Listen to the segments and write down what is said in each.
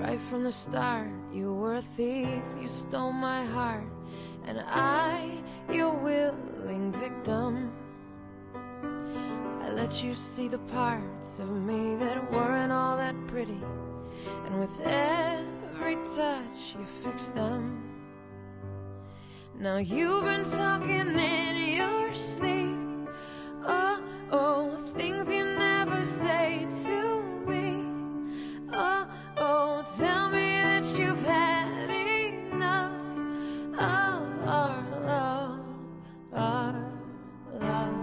Right from the start, you were a thief, you stole my heart, and I, your willing victim. I let you see the parts of me that weren't all that pretty, and with every touch you fixed them. Now you've been talking in your sleep, oh, oh, things you never say to me. Oh, oh, tell me that you've had enough of our love, our love.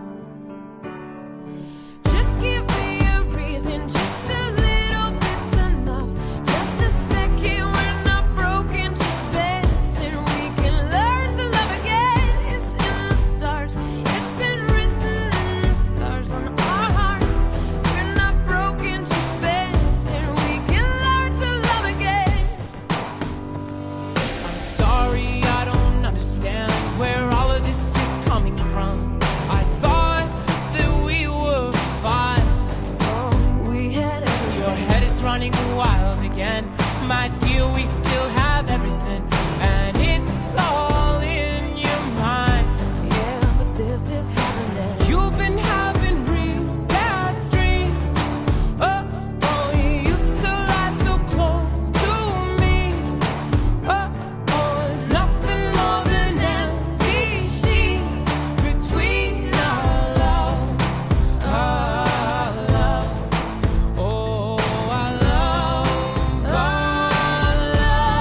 Just give me a reason, just a little bit's enough. Just a second, we're not broken, just bends, and we can learn to love again. It's in the stars, it's been written in the scars on our hearts. We're not broken, just bends, and we can learn to love again. I'm sorry, I don't understand where all of this is coming from. I thought that we were fine. Oh, we had everything. Your head is running wild again. My dear, we still have everything, and it's all in your mind. Yeah, but this is happening. You've been having real bad dreams. Oh, oh, you used to lie so close to me. Oh, oh, there's nothing more than empty sheets between our love, our love. Oh, our love, our love.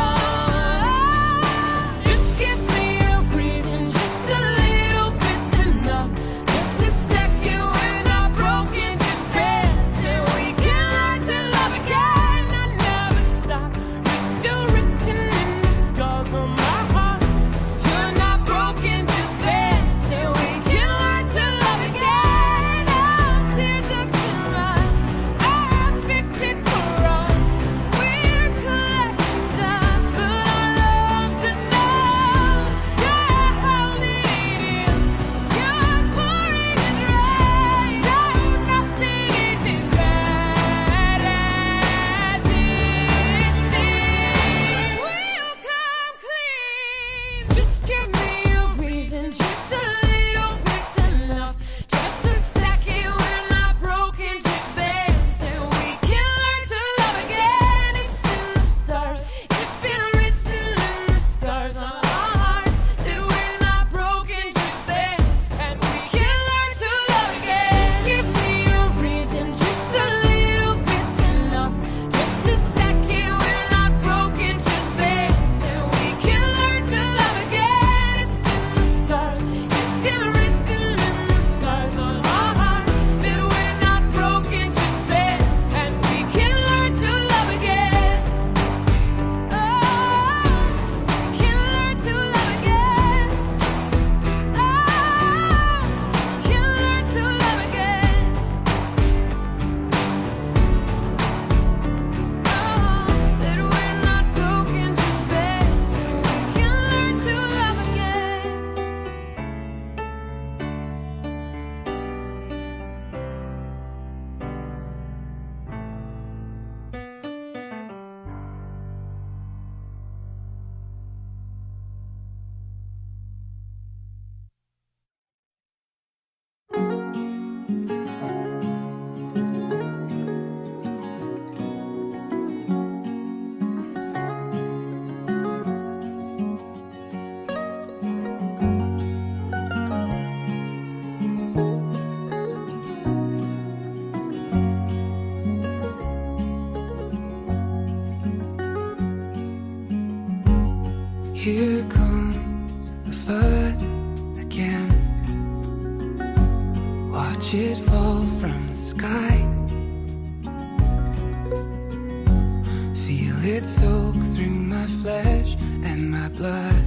Just give me a reason, just a little bit's enough. Just a second, we're not broken, just bends, and we can learn to love again. I never stop, you're still written in the scars on my heart. You're not broken, just bends, and we can learn to love again. I'm tear ducts and rhymes, I fix it for us. We're collecting dust, but our love's enough. You're holding it in, you're pouring it rain. No, nothing is as bad as it seems. We'll come clean. Just give me a reason, just a little bit's enough. Just a second, we're not broken, just bends, and we can learn to love again. It's in the stars, it's been written in the scars on our hearts that we're not broken, just bends, and we can learn to love again. Just give me a reason, just a little bit's enough. Just a second, we're not broken, just bends, and we can learn to love again. It's in the stars, it's been written in the scars on our hearts that we're not broken, just bends, and we can learn to love again. Oh, we can learn to love again. Oh, we can learn to love again. Oh, that we're not broken, just bends, and we can learn to love again. Here comes the flood again. Watch it fall from the sky. Feel it soak through my flesh and my blood.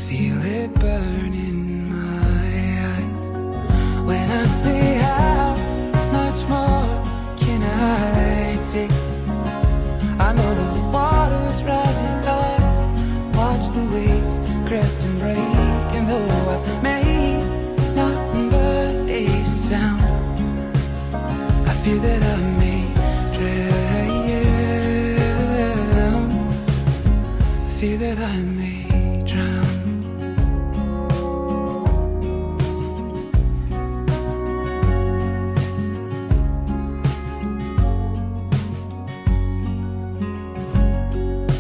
Feel it burn in my eyes. When I say how much more can I take? I know the water's rising up. Watch the waves crest and break. And though I've made nothing but a sound, I fear that I may drown. fear that I may drown.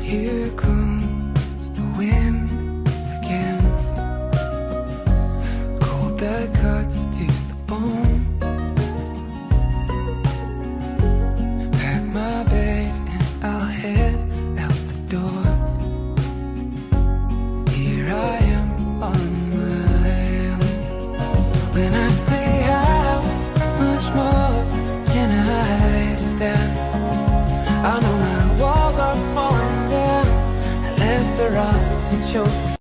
Here comes the wind again, cold that cuts to the bone. Pack my bags and I'll head out the door. Here I am on my own. When I say how much more can I stand, I know my walls are falling down. I left the rocks and chose